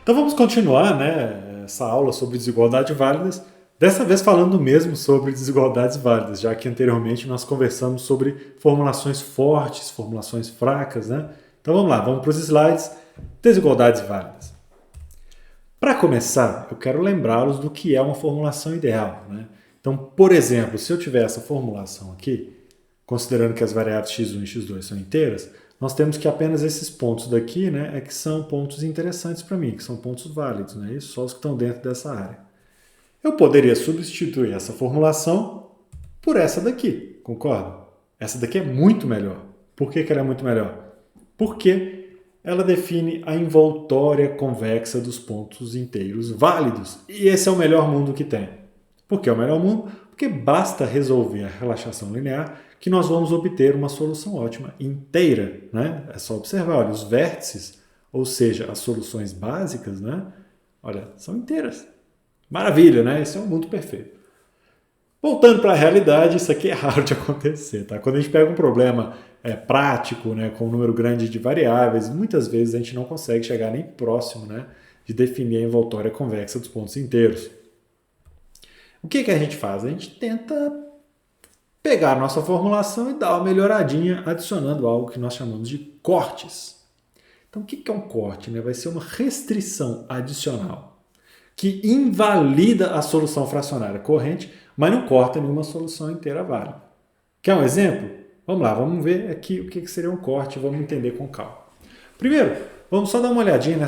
Então vamos continuar, né, essa aula sobre desigualdades válidas, dessa vez falando mesmo sobre desigualdades válidas, já que anteriormente nós conversamos sobre formulações fortes, formulações fracas, né? Então vamos lá, vamos para os slides, desigualdades válidas. Para começar, eu quero lembrá-los do que é uma formulação ideal, né? Então, por exemplo, se eu tiver essa formulação aqui, considerando que as variáveis x1 e x2 são inteiras, nós temos que apenas esses pontos daqui, né, é que são pontos interessantes para mim, que são pontos válidos, né, isso só os que estão dentro dessa área. Eu poderia substituir essa formulação por essa daqui, concorda? Essa daqui é muito melhor. Por que ela é muito melhor? Porque ela define a envoltória convexa dos pontos inteiros válidos. E esse é o melhor mundo que tem. Por que é o melhor mundo? Porque basta resolver a relaxação linear que nós vamos obter uma solução ótima inteira, né? É só observar, olha, os vértices, ou seja, as soluções básicas, né? Olha, são inteiras. Maravilha, né? Esse é um mundo perfeito. Voltando para a realidade, isso aqui é raro de acontecer, tá? Quando a gente pega um problema prático, né, com um número grande de variáveis, muitas vezes a gente não consegue chegar nem próximo, né, de definir a envoltória convexa dos pontos inteiros. O que a gente faz? A gente tenta pegar a nossa formulação e dar uma melhoradinha adicionando algo que nós chamamos de cortes. Então, o que é um corte? Vai ser uma restrição adicional que invalida a solução fracionária corrente, mas não corta nenhuma solução inteira válida. Quer um exemplo? Vamos lá, vamos ver aqui o que seria um corte e vamos entender com calma. Primeiro, vamos só dar uma olhadinha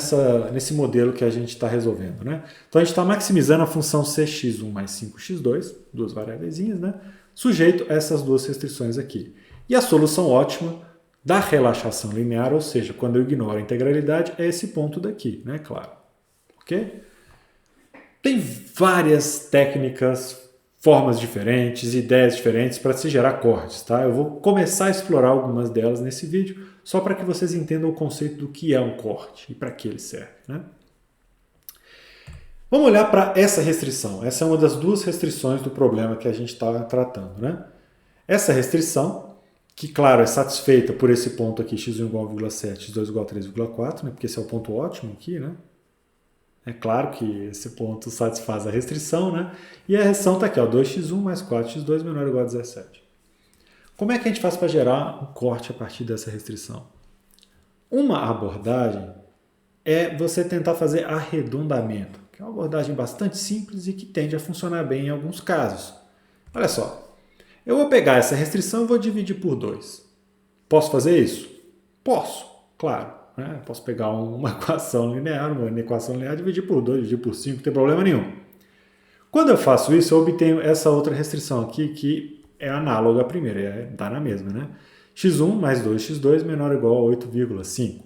nesse modelo que a gente está resolvendo, né? Então a gente está maximizando a função cx1 mais 5x2, duas variáveis, né? Sujeito a essas duas restrições aqui. E a solução ótima da relaxação linear, ou seja, quando eu ignoro a integralidade, é esse ponto daqui, né? Claro. Ok? Tem várias técnicas, formas diferentes, ideias diferentes para se gerar cortes, tá? Eu vou começar a explorar algumas delas nesse vídeo, só para que vocês entendam o conceito do que é um corte e para que ele serve, né? Vamos olhar para essa restrição. Essa é uma das duas restrições do problema que a gente está tratando, né? Essa restrição, que claro é satisfeita por esse ponto aqui, x1 igual a 1,7, x2 igual a 3,4, né? Porque esse é o ponto ótimo aqui, né? É claro que esse ponto satisfaz a restrição, né? E a restrição está aqui, ó, 2x1 mais 4x2 menor ou igual a 17. Como é que a gente faz para gerar um corte a partir dessa restrição? Uma abordagem é você tentar fazer arredondamento, que é uma abordagem bastante simples e que tende a funcionar bem em alguns casos. Olha só, eu vou pegar essa restrição e vou dividir por 2. Posso fazer isso? Posso, claro. Né? Posso pegar uma equação linear, dividir por 2, dividir por 5, não tem problema nenhum. Quando eu faço isso, eu obtenho essa outra restrição aqui, que é análoga à primeira, dá na mesma, né? x1 mais 2x2 menor ou igual a 8,5.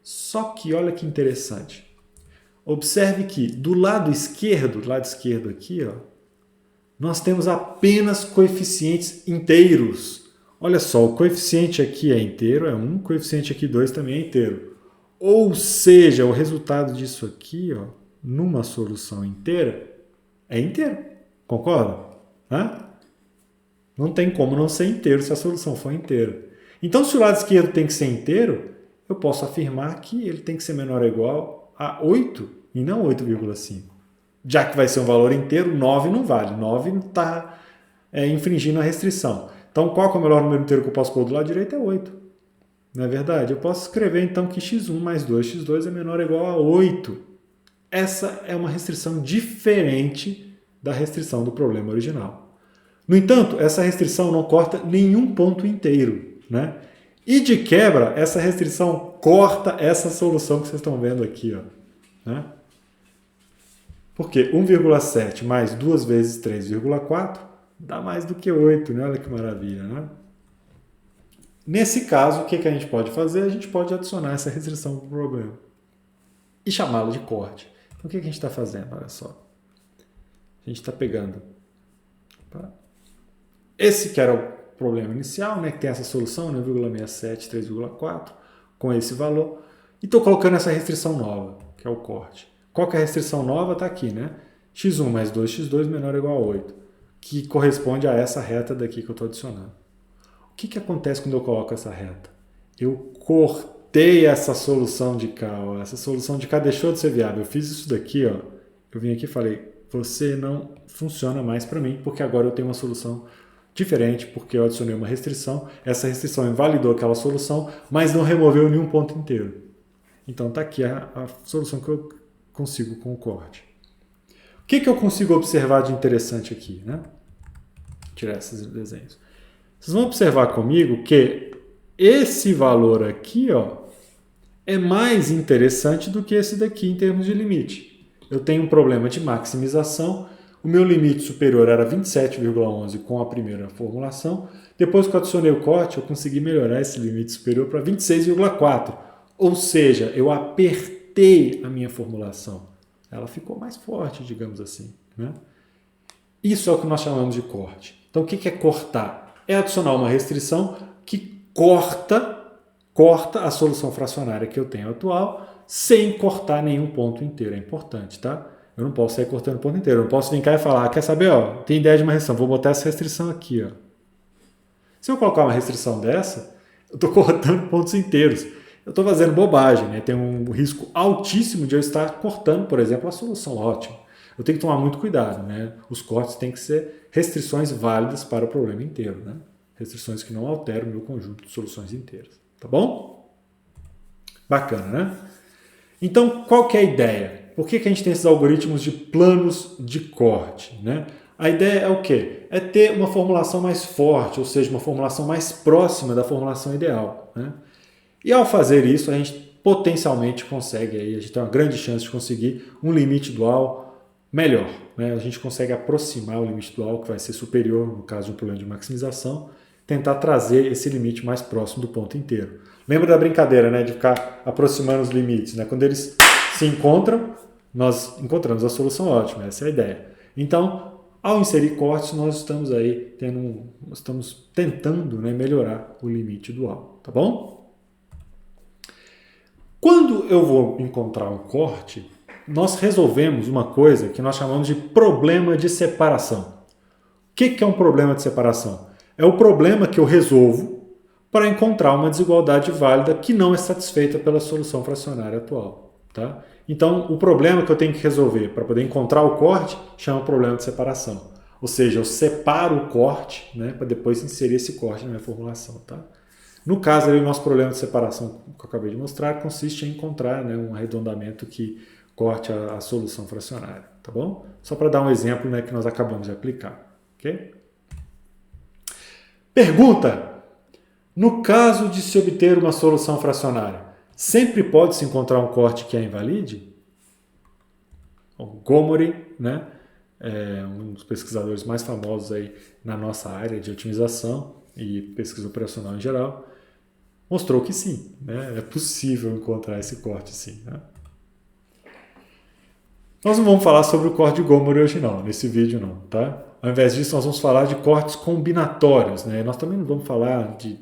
Só que olha que interessante. Observe que do lado esquerdo aqui, ó, nós temos apenas coeficientes inteiros. Olha só, o coeficiente aqui é inteiro, é 1, o coeficiente aqui 2 também é inteiro. Ou seja, o resultado disso aqui, ó, numa solução inteira, é inteiro. Concorda? Não tem como não ser inteiro se a solução for inteira. Então, se o lado esquerdo tem que ser inteiro, eu posso afirmar que ele tem que ser menor ou igual a 8 e não 8,5. Já que vai ser um valor inteiro, 9 não vale. 9 está infringindo a restrição. Então, qual é o melhor número inteiro que eu posso pôr do lado direito? É 8. Não é verdade? Eu posso escrever, então, que x1 mais 2x2 é menor ou igual a 8. Essa é uma restrição diferente da restrição do problema original. No entanto, essa restrição não corta nenhum ponto inteiro, né? E de quebra, essa restrição corta essa solução que vocês estão vendo aqui, ó, né? Porque 1,7 mais 2 vezes 3,4 dá mais do que 8, né? Olha que maravilha, né? Nesse caso, o que a gente pode fazer? A gente pode adicionar essa restrição para o problema e chamá-la de corte. Então, o que a gente está fazendo? Olha só. A gente está pegando esse que era o problema inicial, né, que tem essa solução, 1,67, 3,4, com esse valor, e estou colocando essa restrição nova, que é o corte. Qual que é a restrição nova? Está aqui, né? x1 mais 2x2 menor ou igual a 8, que corresponde a essa reta daqui que eu estou adicionando. O que acontece quando eu coloco essa reta? Eu cortei cortei essa solução de cá. Ó. Essa solução de cá deixou de ser viável. Eu fiz isso daqui, ó. Eu vim aqui e falei, você não funciona mais para mim, porque agora eu tenho uma solução diferente, porque eu adicionei uma restrição. Essa restrição invalidou aquela solução, mas não removeu nenhum ponto inteiro. Então está aqui a solução que eu consigo com o corte. O que eu consigo observar de interessante aqui? Né? Tirar esses desenhos. Vocês vão observar comigo que esse valor aqui ó, é mais interessante do que esse daqui em termos de limite. Eu tenho um problema de maximização. O meu limite superior era 27,11 com a primeira formulação. Depois que eu adicionei o corte, eu consegui melhorar esse limite superior para 26,4. Ou seja, eu apertei a minha formulação. Ela ficou mais forte, digamos assim. Né? Isso é o que nós chamamos de corte. Então, o que é cortar? É adicionar uma restrição que corta a solução fracionária que eu tenho atual sem cortar nenhum ponto inteiro. É importante, tá? Eu não posso sair cortando o ponto inteiro. Eu não posso vir cá e falar, quer saber, ó, tem ideia de uma restrição, vou botar essa restrição aqui. Ó. Se eu colocar uma restrição dessa, eu estou cortando pontos inteiros. Eu estou fazendo bobagem, né? Tem um risco altíssimo de eu estar cortando, por exemplo, a solução ótima. Eu tenho que tomar muito cuidado, né? Os cortes têm que ser restrições válidas para o problema inteiro, né? Restrições que não alteram o meu conjunto de soluções inteiras. Tá bom? Bacana, né? Então, qual que é a ideia? Por que a gente tem esses algoritmos de planos de corte, né? A ideia é o quê? É ter uma formulação mais forte, ou seja, uma formulação mais próxima da formulação ideal, né? E ao fazer isso, a gente potencialmente consegue, aí, a gente tem uma grande chance de conseguir um limite dual melhor. Né? A gente consegue aproximar o limite dual, que vai ser superior, no caso de um problema de maximização, tentar trazer esse limite mais próximo do ponto inteiro. Lembra da brincadeira, né, de ficar aproximando os limites? Né? Quando eles se encontram, nós encontramos a solução ótima, essa é a ideia. Então, ao inserir cortes, nós estamos aí estamos tentando, né, melhorar o limite dual, tá bom? Quando eu vou encontrar um corte, nós resolvemos uma coisa que nós chamamos de problema de separação. O que é um problema de separação? É o problema que eu resolvo para encontrar uma desigualdade válida que não é satisfeita pela solução fracionária atual. Tá? Então, o problema que eu tenho que resolver para poder encontrar o corte chama problema de separação. Ou seja, eu separo o corte, né, para depois inserir esse corte na minha formulação. Tá? No caso, o nosso problema de separação que eu acabei de mostrar consiste em encontrar, né, um arredondamento que corte a solução fracionária. Tá bom? Só para dar um exemplo, né, que nós acabamos de aplicar. Okay? Pergunta! No caso de se obter uma solução fracionária, sempre pode-se encontrar um corte que a invalide? O Gomori, né, é um dos pesquisadores mais famosos aí na nossa área de otimização e pesquisa operacional em geral, mostrou que sim, né, é possível encontrar esse corte sim. Né? Nós não vamos falar sobre o corte de Gomori hoje não, nesse vídeo não, tá? Ao invés disso, nós vamos falar de cortes combinatórios, né? Nós também não vamos falar de...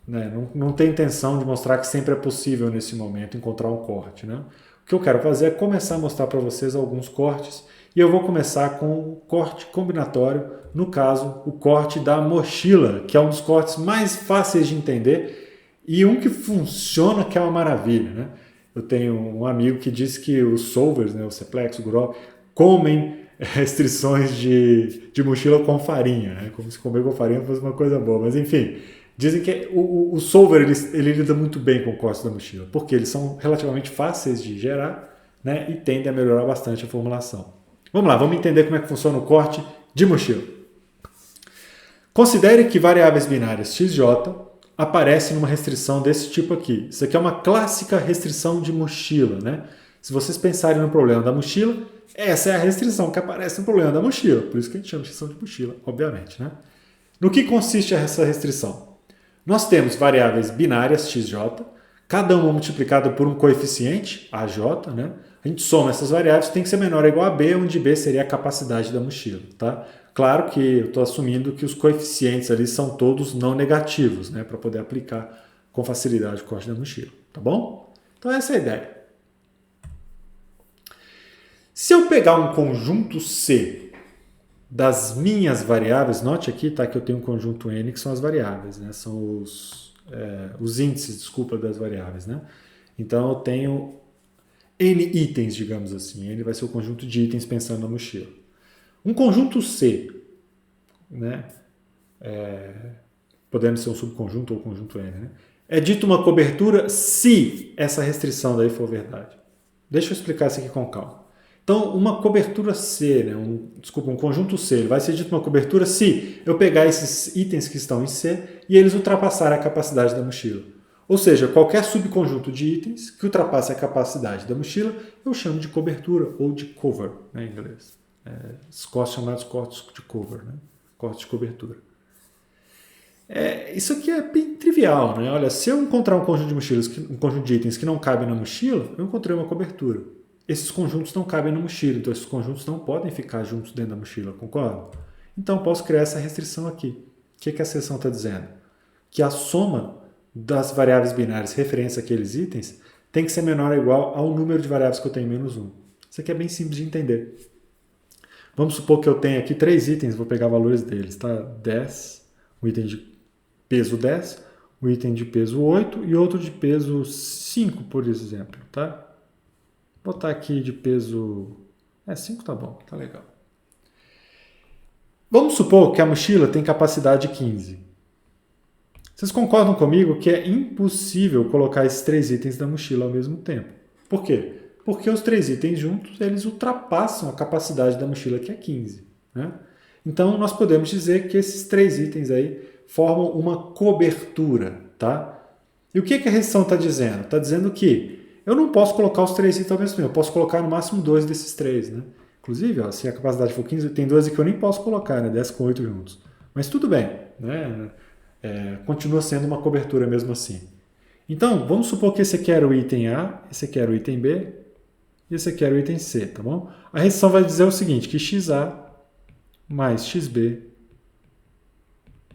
Né, não tem intenção de mostrar que sempre é possível nesse momento encontrar um corte, né? O que eu quero fazer é começar a mostrar para vocês alguns cortes e eu vou começar com o corte combinatório, no caso, o corte da mochila, que é um dos cortes mais fáceis de entender e um que funciona que é uma maravilha, né? Eu tenho um amigo que disse que os solvers, né, o Seplex, o Grob, comem restrições de mochila com farinha, né? Como se comer com farinha fosse uma coisa boa, mas enfim, dizem que o solver ele lida muito bem com o corte da mochila, porque eles são relativamente fáceis de gerar, né, e tendem a melhorar bastante a formulação. Vamos lá, vamos entender como é que funciona o corte de mochila. Considere que variáveis binárias xj aparecem numa restrição desse tipo aqui. Isso aqui é uma clássica restrição de mochila, né? Se vocês pensarem no problema da mochila, essa é a restrição que aparece no problema da mochila. Por isso que a gente chama de restrição de mochila, obviamente, né? No que consiste essa restrição? Nós temos variáveis binárias xj, cada uma multiplicada por um coeficiente, aj, né? A gente soma essas variáveis, tem que ser menor ou igual a b, onde b seria a capacidade da mochila, tá? Claro que eu estou assumindo que os coeficientes ali são todos não negativos, né? Para poder aplicar com facilidade o corte da mochila, tá bom? Então essa é a ideia. Se eu pegar um conjunto C das minhas variáveis, note aqui, tá, que eu tenho um conjunto N que são as variáveis, né? São os os índices, desculpa, das variáveis, né? Então eu tenho N itens, digamos assim. N vai ser o conjunto de itens pensando na mochila. Um conjunto C, né? Podendo ser um subconjunto ou conjunto N, né? É dito uma cobertura se essa restrição daí for verdade. Deixa eu explicar isso aqui com calma. Então, uma cobertura C, né? um conjunto C, vai ser dito uma cobertura se eu pegar esses itens que estão em C e eles ultrapassarem a capacidade da mochila. Ou seja, qualquer subconjunto de itens que ultrapasse a capacidade da mochila, eu chamo de cobertura ou de cover, né, em inglês. Os cortes chamados cortes de cover, né? Cortes de cobertura. Isso aqui é bem trivial, né? Olha, se eu encontrar um conjunto de mochilas, um conjunto de itens que não cabem na mochila, eu encontrei uma cobertura. Esses conjuntos não cabem na mochila, então esses conjuntos não podem ficar juntos dentro da mochila, concorda? Então posso criar essa restrição aqui. O que a seção está dizendo? Que a soma das variáveis binárias referentes àqueles itens tem que ser menor ou igual ao número de variáveis que eu tenho menos 1. Isso aqui é bem simples de entender. Vamos supor que eu tenho aqui 3 itens, vou pegar valores deles, tá? 10, um item de peso 10, um item de peso 8 e outro de peso 5, por exemplo, tá? Vou botar aqui de peso... 5 tá bom, tá legal. Vamos supor que a mochila tem capacidade 15. Vocês concordam comigo que é impossível colocar esses 3 itens na mochila ao mesmo tempo? Por quê? Porque os 3 itens juntos, eles ultrapassam a capacidade da mochila, que é 15. Né? Então, nós podemos dizer que esses 3 itens aí formam uma cobertura. Tá? E o que a restrição está dizendo? Está dizendo que eu não posso colocar os 3 itens ao mesmo tempo, eu posso colocar no máximo 2 desses 3. Né? Inclusive, ó, se a capacidade for 15, tem 2 que eu nem posso colocar, né? 10 com 8 juntos. Mas tudo bem, né? Continua sendo uma cobertura mesmo assim. Então, vamos supor que esse aqui era o item A, esse aqui era o item B, e esse aqui era o item C, tá bom? A restrição vai dizer o seguinte, que XA mais XB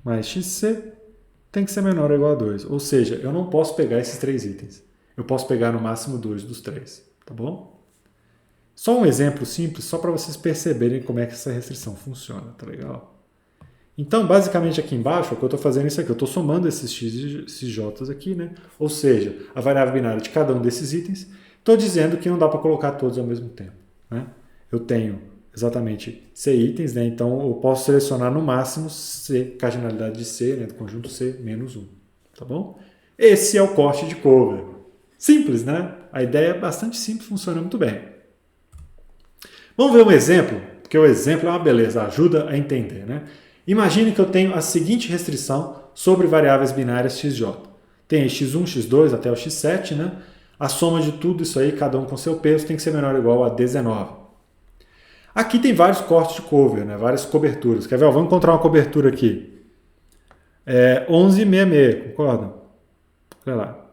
mais XC tem que ser menor ou igual a 2. Ou seja, eu não posso pegar esses 3 itens. Eu posso pegar no máximo 2 dos 3, tá bom? Só um exemplo simples, só para vocês perceberem como é que essa restrição funciona, tá legal? Então, basicamente aqui embaixo, o que eu estou fazendo é isso aqui, eu estou somando esses x e esses j aqui, né? Ou seja, a variável binária de cada um desses itens. Estou dizendo que não dá para colocar todos ao mesmo tempo. Né? Eu tenho exatamente C itens, né? Então eu posso selecionar no máximo C, cardinalidade de C, né? Do conjunto C, menos 1. Tá bom? Esse é o corte de cover. Simples, né? A ideia é bastante simples, funciona muito bem. Vamos ver um exemplo, porque o exemplo é uma beleza, ajuda a entender, né? Imagine que eu tenho a seguinte restrição sobre variáveis binárias xj. Tem x1, x2 até o x7, né? A soma de tudo isso aí, cada um com seu peso, tem que ser menor ou igual a 19. Aqui tem vários cortes de cover, né? Várias coberturas. Quer ver? Vamos encontrar uma cobertura aqui. 11,66, concorda? Olha lá.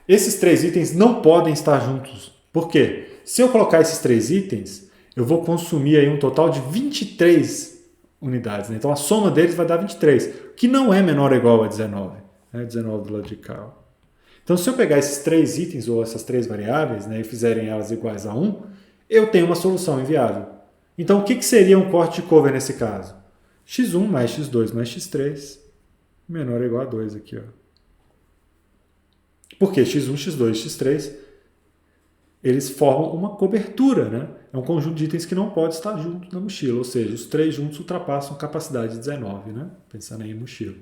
Esses 3 itens não podem estar juntos. Por quê? Se eu colocar esses 3 itens, eu vou consumir aí um total de 23 unidades. Né? Então a soma deles vai dar 23, que não é menor ou igual a 19. Né? 19 do lado de cá. Então se eu pegar esses 3 itens ou essas 3 variáveis, né, e fizerem elas iguais a 1, eu tenho uma solução inviável. Então o que seria um corte de cover nesse caso? x1 mais x2 mais x3 menor ou igual a 2 aqui. Ó. Por quê? x1, x2 e x3 eles formam uma cobertura, né? É um conjunto de itens que não pode estar junto na mochila, ou seja, os 3 juntos ultrapassam a capacidade de 19, né? Pensando aí em mochila.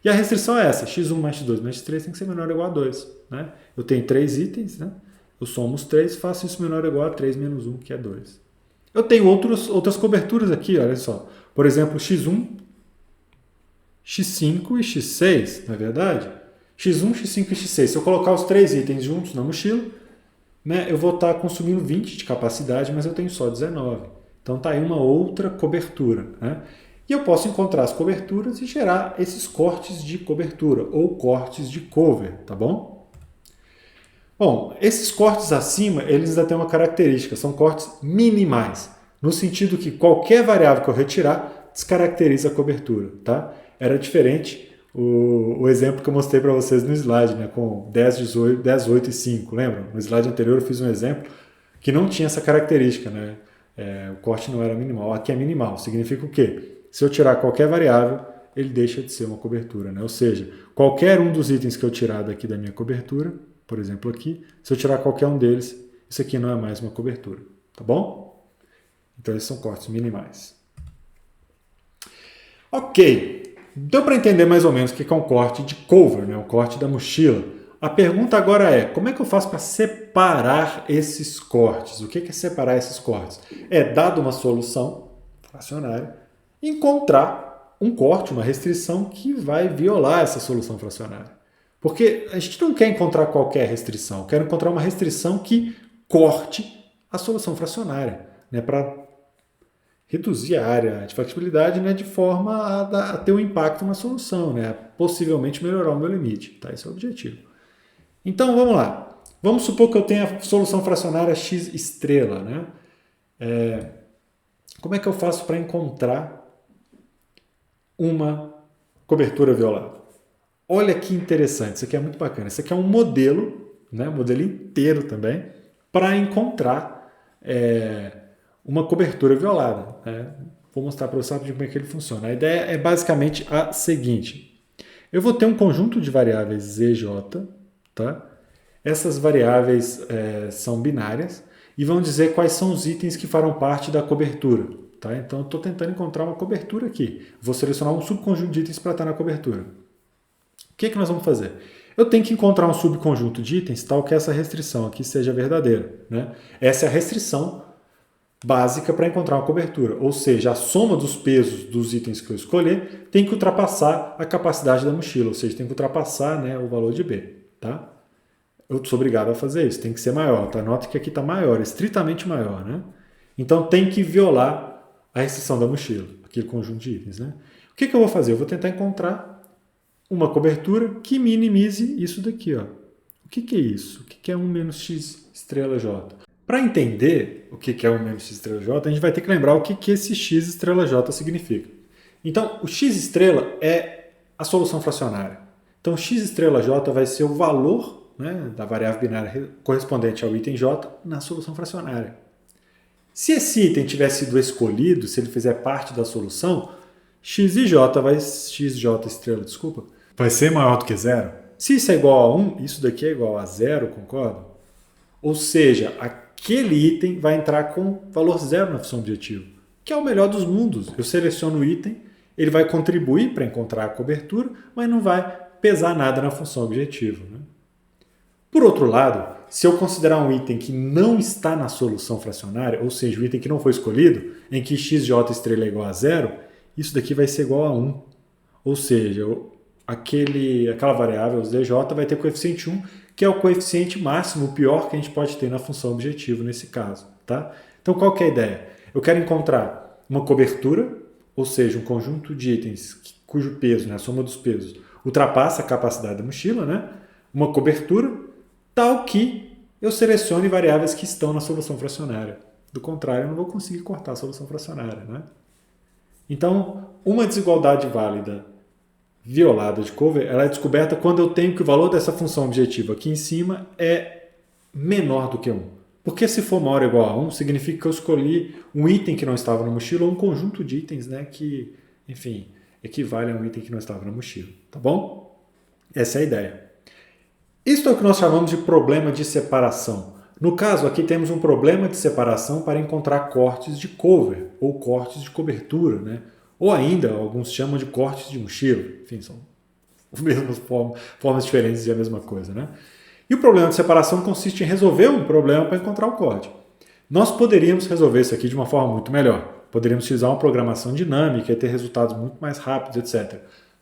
E a restrição é essa, x1 mais x2 mais x3 tem que ser menor ou igual a 2. Né? Eu tenho 3 itens, né? Eu somo os 3 e faço isso menor ou igual a 3 menos 1, que é 2. Eu tenho outras coberturas aqui, olha só. Por exemplo, x1, x5 e x6, não é verdade? x1, x5 e x6. Se eu colocar os 3 itens juntos na mochila, né, eu vou estar consumindo 20 de capacidade, mas eu tenho só 19. Então está aí uma outra cobertura. Né? E eu posso encontrar as coberturas e gerar esses cortes de cobertura, ou cortes de cover, tá bom? Bom, esses cortes acima, eles ainda têm uma característica, são cortes minimais, no sentido que qualquer variável que eu retirar descaracteriza a cobertura, tá? Era diferente o exemplo que eu mostrei para vocês no slide, né, com 10, 18, 10, 8 e 5, lembram? No slide anterior eu fiz um exemplo que não tinha essa característica, né? O corte não era minimal, aqui é minimal, significa o quê? Se eu tirar qualquer variável, ele deixa de ser uma cobertura, né? Ou seja, qualquer um dos itens que eu tirar daqui da minha cobertura, por exemplo aqui, se eu tirar qualquer um deles, isso aqui não é mais uma cobertura, tá bom? Então esses são cortes minimais. Ok, deu para entender mais ou menos o que é um corte de cover, né? Um corte da mochila. A pergunta agora é, como é que eu faço para separar esses cortes? O que é separar esses cortes? É, dado uma solução fracionária, encontrar um corte, uma restrição que vai violar essa solução fracionária. Porque a gente não quer encontrar qualquer restrição, eu quero encontrar uma restrição que corte a solução fracionária, né, para reduzir a área de factibilidade, né, de forma a ter um impacto na solução, né, possivelmente melhorar o meu limite. Tá? Esse é o objetivo. Então vamos lá. Vamos supor que eu tenha a solução fracionária x estrela. Né? Como é que eu faço para encontrar uma cobertura violada? Olha que interessante, isso aqui é muito bacana. Isso aqui é um modelo, né, um modelo inteiro também, para encontrar uma cobertura violada. Né? Vou mostrar para você como é que ele funciona. A ideia é basicamente a seguinte. Eu vou ter um conjunto de variáveis zj, tá? Essas variáveis são binárias e vão dizer quais são os itens que farão parte da cobertura. Tá? Então, eu estou tentando encontrar uma cobertura aqui. Vou selecionar um subconjunto de itens para estar na cobertura. O que nós vamos fazer? Eu tenho que encontrar um subconjunto de itens tal que essa restrição aqui seja verdadeira. Né? Essa é a restrição básica para encontrar uma cobertura. Ou seja, a soma dos pesos dos itens que eu escolher tem que ultrapassar a capacidade da mochila. Ou seja, tem que ultrapassar, né, o valor de B. Tá? Eu sou obrigado a fazer isso. Tem que ser maior. Tá? Nota que aqui está maior, estritamente maior. Né? Então tem que violar a restrição da mochila, aquele conjunto de itens. Né? O que eu vou fazer? Eu vou tentar encontrar uma cobertura que minimize isso daqui. Ó. O que é isso? O que é 1 menos x estrela j? Para entender o que é 1 menos x estrela j, a gente vai ter que lembrar o que esse x estrela j significa. Então, o x estrela é a solução fracionária. Então, x estrela j vai ser o valor, né, da variável binária correspondente ao item j na solução fracionária. Se esse item tiver sido escolhido, se ele fizer parte da solução, xj estrela, vai ser maior do que zero. Se isso é igual a 1, isso daqui é igual a zero, concorda? Ou seja, aquele item vai entrar com valor zero na função objetivo, que é o melhor dos mundos. Eu seleciono o item, ele vai contribuir para encontrar a cobertura, mas não vai pesar nada na função objetivo. Né? Por outro lado, se eu considerar um item que não está na solução fracionária, ou seja, o item que não foi escolhido, em que xj estrela é igual a zero, isso daqui vai ser igual a 1. Ou seja, aquela variável, o zj, vai ter coeficiente 1, que é o coeficiente máximo, o pior que a gente pode ter na função objetivo nesse caso. Tá? Então, qual que é a ideia? Eu quero encontrar uma cobertura, ou seja, um conjunto de itens cujo peso, né, a soma dos pesos, ultrapassa a capacidade da mochila, né? Uma cobertura tal que eu selecione variáveis que estão na solução fracionária. Do contrário, eu não vou conseguir cortar a solução fracionária. Né? Então, uma desigualdade válida violada de cover, ela é descoberta quando eu tenho que o valor dessa função objetiva aqui em cima é menor do que 1. Porque se for maior ou igual a 1, significa que eu escolhi um item que não estava na mochila ou um conjunto de itens, né, que, enfim, equivale a um item que não estava na mochila. Tá bom? Essa é a ideia. Isso é o que nós chamamos de problema de separação. No caso, aqui temos um problema de separação para encontrar cortes de cover ou cortes de cobertura, né? Ou ainda, alguns chamam de cortes de mochila. Enfim, são as mesmas formas diferentes de a mesma coisa. Né? E o problema de separação consiste em resolver um problema para encontrar o corte. Nós poderíamos resolver isso aqui de uma forma muito melhor. Poderíamos utilizar uma programação dinâmica e ter resultados muito mais rápidos, etc.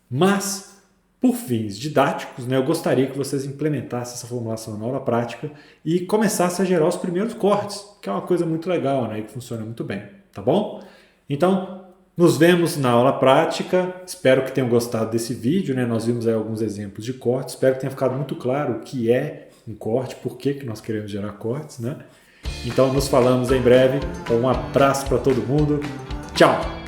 Mas, por fins didáticos, né, eu gostaria que vocês implementassem essa formulação na aula prática e começassem a gerar os primeiros cortes, que é uma coisa muito legal, né, e que funciona muito bem. Tá bom? Então, nos vemos na aula prática. Espero que tenham gostado desse vídeo. Né? Nós vimos aí alguns exemplos de cortes. Espero que tenha ficado muito claro o que é um corte, por que nós queremos gerar cortes. Né? Então, nos falamos em breve. Um abraço para todo mundo. Tchau!